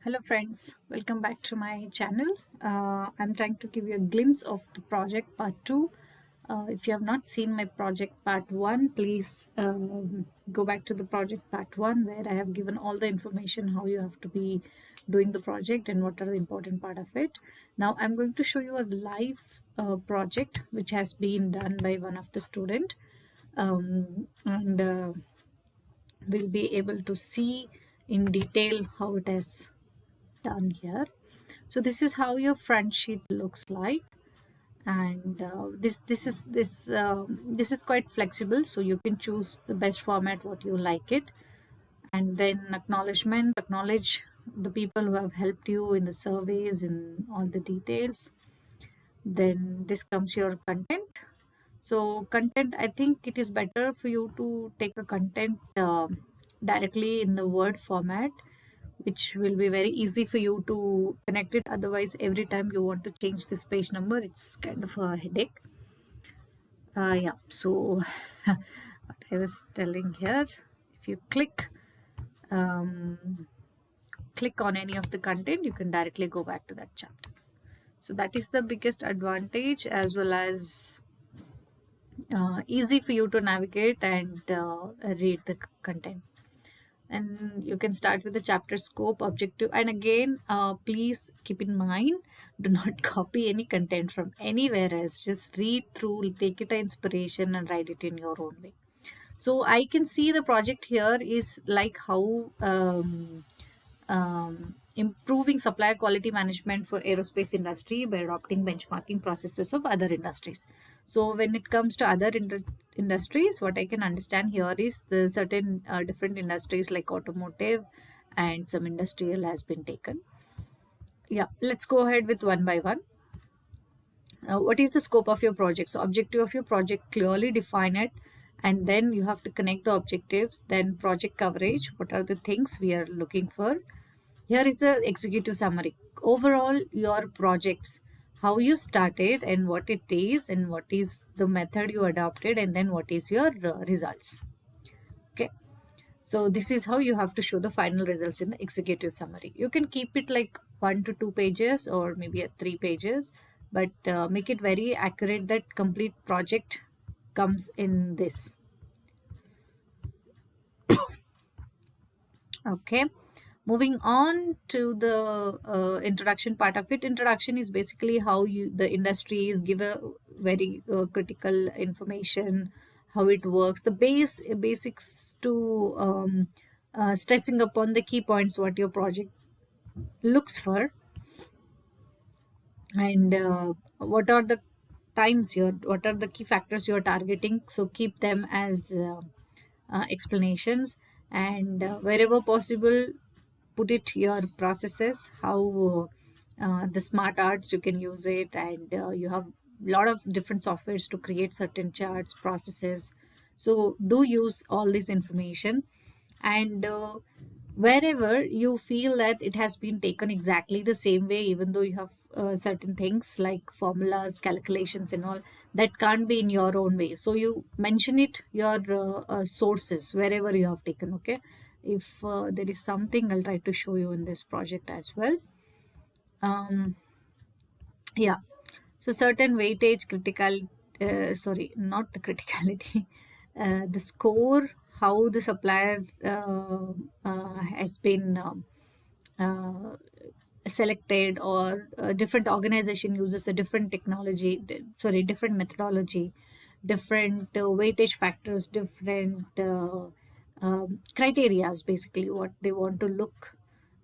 Hello friends, welcome back to my channel. I'm trying to give you a glimpse of the project part 2. If you have not seen my project part 1, please go back to the project part 1 where I have given all the information how you have to be doing the project and what are the important part of it. Now I'm going to show you a live project which has been done by one of the student, and we'll be able to see in detail how it has done here. So this is how your front sheet looks like, and this is quite flexible, so you can choose the best format what you like it. And then acknowledge the people who have helped you in the surveys and all the details. Then this comes your content. So content, I think it is better for you to take a content directly in the word format, which will be very easy for you to connect it. Otherwise, every time you want to change this page number, it's kind of a headache. Yeah, so what I was telling here, if you um, click on any of the content, you can directly go back to that chapter. So that is the biggest advantage, as well as easy for you to navigate and read the content. And you can start with the chapter scope, objective, and again, please keep in mind, do not copy any content from anywhere else. Just read through, take it as inspiration and write it in your own way. So I can see the project here is like how improving supplier quality management for aerospace industry by adopting benchmarking processes of other industries. So when it comes to other industries, what I can understand here is the certain different industries like automotive and some industrial has been taken. Yeah, let's go ahead with one by one. What is the scope of your project? So objective of your project, clearly define it, and then you have to connect the objectives. Then project coverage, what are the things we are looking for? Here is the executive summary. Overall, your projects, how you started and what it is, and what is the method you adopted, and then what is your results. Okay. So this is how you have to show the final results in the executive summary. You can keep it like 1 to 2 pages or maybe at 3 pages, but make it very accurate that complete project comes in this. Okay. Moving on to the introduction part of it. Introduction is basically how you the industry is give a very critical information, how it works, the basics to stressing upon the key points what your project looks for, and what are the key factors you're targeting. So keep them as explanations, and wherever possible, put it your processes, how the smart arts you can use it, and you have a lot of different softwares to create certain charts processes. So do use all this information, and wherever you feel that it has been taken exactly the same way, even though you have certain things like formulas, calculations and all, that can't be in your own way, so you mention it your sources wherever you have taken. Okay, if there is something, I'll try to show you in this project as well. um yeah, so certain weightage, critical, sorry, not the criticality, the score, how the supplier has been uh, selected, or a different organization uses a different technology, different methodology, different weightage factors, different criterias, basically what they want to look,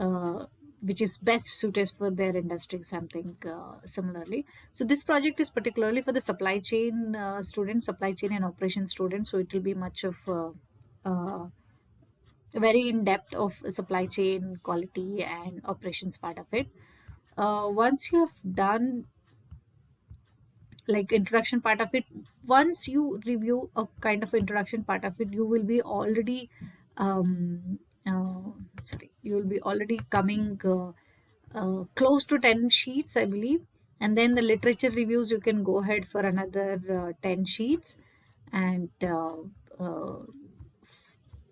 uh, which is best suited for their industry, something similarly. So this project is particularly for the supply chain students, supply chain and operation students, so it will be much of very in depth of supply chain quality and operations part of it. Once you have done like introduction part of it, once you review a kind of introduction part of it, you will be already you will be already coming close to 10 sheets, I believe. And then the literature reviews, you can go ahead for another 10 sheets, and uh,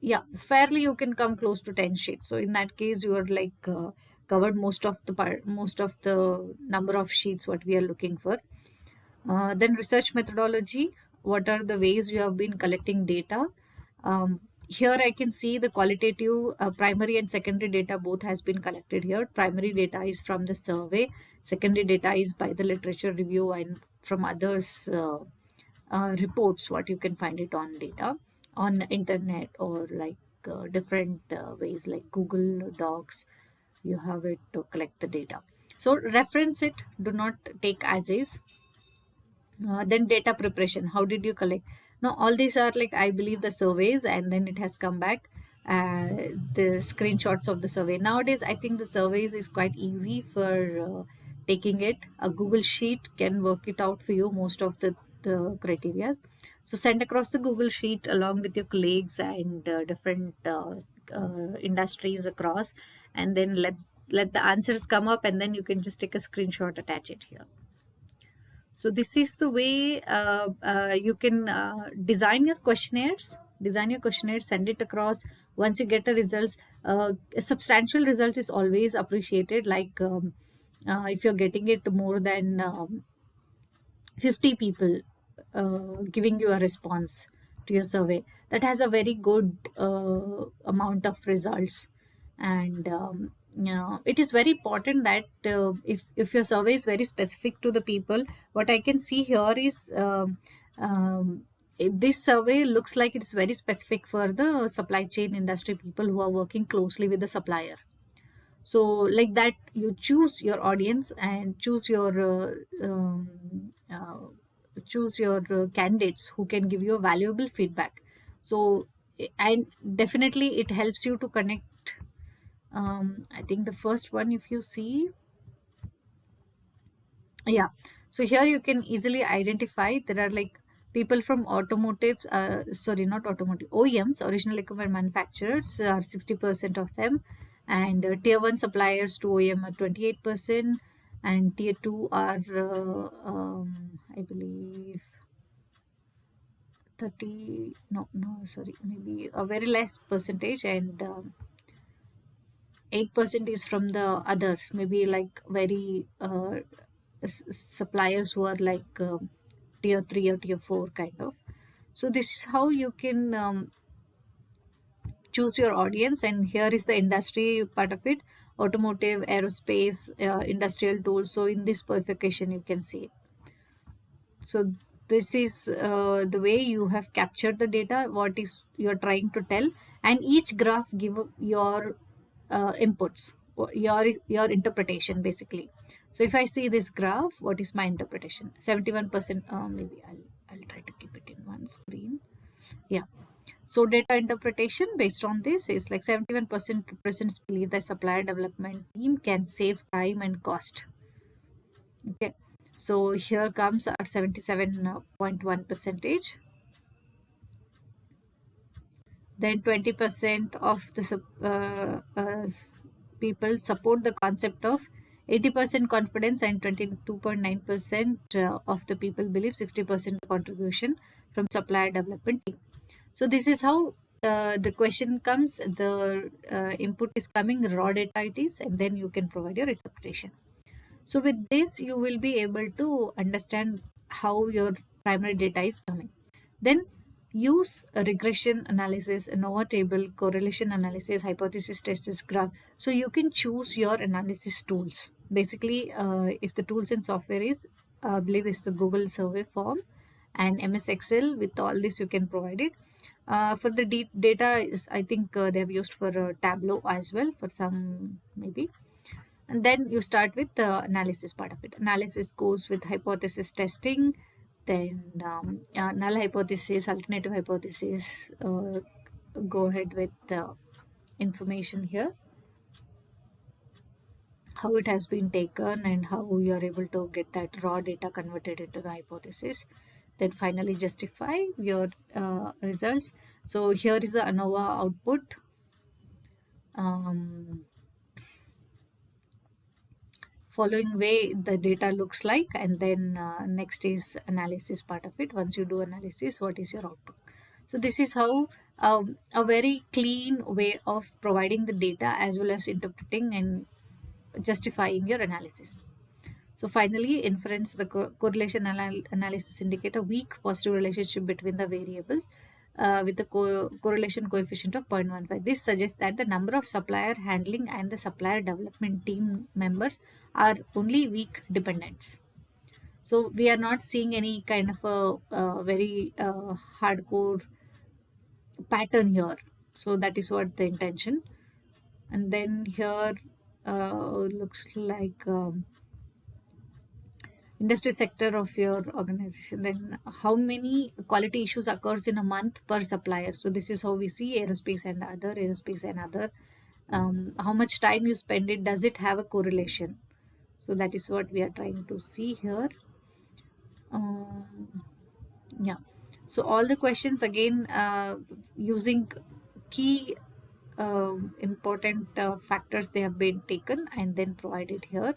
yeah, fairly you can come close to 10 sheets. So in that case, you are like covered most of the number of sheets what we are looking for. Then research methodology. What are the ways you have been collecting data? Um, Here I can see the qualitative primary and secondary data both has been collected here. Primary data is from the survey. Secondary data is by the literature review and from others reports what you can find it on data on the internet or like different ways like Google Docs. You have it to collect the data. So reference it. Do not take as is. Then data preparation, how did you collect? Now all these are like I believe the surveys and then it has come back uh, the screenshots of the survey. Nowadays I think the surveys is quite easy for taking it. A Google sheet can work it out for you most of the criteria. So send across the Google sheet along with your colleagues and different industries across, and then let the answers come up, and then you can just take a screenshot, attach it here. So this is the way you can design your questionnaires, send it across. Once you get the results, a substantial result is always appreciated. Like if you're getting it more than 50 people giving you a response to your survey, that has a very good amount of results. And it is very important that if your survey is very specific to the people, what I can see here is this survey looks like it's very specific for the supply chain industry people who are working closely with the supplier. So like that you choose your audience and choose your candidates who can give you a valuable feedback. So and definitely it helps you to connect. I think the first one, if you see, yeah, so here you can easily identify there are like people from automotives, sorry, not automotive, OEMs, original equipment manufacturers are 60% of them, and tier 1 suppliers to OEM are 28%, and tier 2 are I believe 30, no sorry, maybe a very less percentage, and 8% is from the others, maybe like very suppliers who are like tier 3 or tier 4 kind of. So this is how you can choose your audience, and here is the industry part of it: automotive, aerospace, industrial tools. So in this bifurcation you can see. So this is the way you have captured the data, what is you're trying to tell, and each graph give your inputs, your interpretation basically. So if I see this graph, what is my interpretation? 71%. Maybe I'll try to keep it in one screen. Yeah. So data interpretation based on this is like 71% represents believe the supplier development team can save time and cost. Okay. So here comes our 77.1 percentage. Then 20% of the people support the concept of 80% confidence, and 22.9% of the people believe 60% contribution from supplier development team. So this is how the question comes, the input is coming, raw data it is, and then you can provide your interpretation. So with this, you will be able to understand how your primary data is coming. Then use a regression analysis, ANOVA table, correlation analysis, hypothesis tests, graph. So you can choose your analysis tools. Basically, if the tools and software is, I believe is the Google survey form and MS Excel. With all this, you can provide it. For the data, is I think they have used for Tableau as well for some maybe. And then you start with the analysis part of it. Analysis goes with hypothesis testing, then null hypothesis, alternative hypothesis. Go ahead with the information here, how it has been taken and how you are able to get that raw data converted into the hypothesis. Then finally justify your results. So here is the ANOVA output. Um, Following way the data looks like, and then next is analysis part of it. Once you do analysis, what is your output? So this is how a very clean way of providing the data as well as interpreting and justifying your analysis. So finally, inference, the correlation analysis indicate a weak positive relationship between the variables with the correlation coefficient of 0.15. This suggests that the number of supplier handling and the supplier development team members are only weak dependents. So we are not seeing any kind of a very hardcore pattern here. So that is what the intention. And then here looks like industry sector of your organization, then how many quality issues occurs in a month per supplier. So this is how we see aerospace and other. How much time you spend it, does it have a correlation? So that is what we are trying to see here. um, yeah, so all the questions again using key important factors, they have been taken and then provided here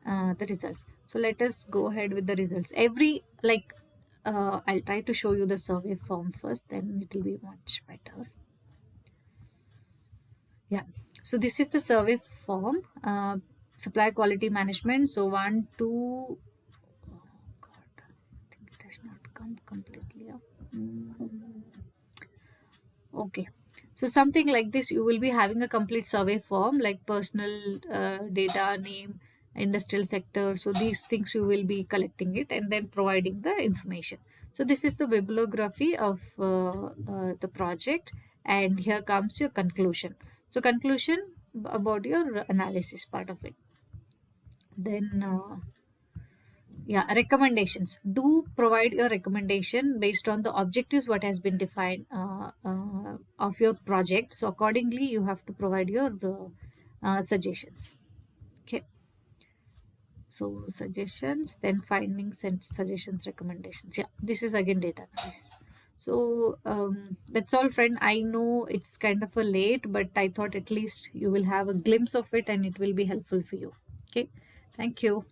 the results. So let us go ahead with the results. Every like I'll try to show you the survey form first, then it will be much better. Yeah, so this is the survey form, supply quality management. So one two, oh god, I think it has not come completely up. Okay, so something like this, you will be having a complete survey form like personal data, name, industrial sector. So these things you will be collecting it and then providing the information. So this is the bibliography of the project, and here comes your conclusion. So conclusion about your analysis part of it. Then yeah, recommendations. Do provide your recommendation based on the objectives what has been defined of your project. So accordingly you have to provide your suggestions. Okay, so suggestions, then findings and suggestions, recommendations. Yeah, this is again data analysis. So that's all, friend. I know it's kind of a late, but I thought at least you will have a glimpse of it and it will be helpful for you. Okay, thank you.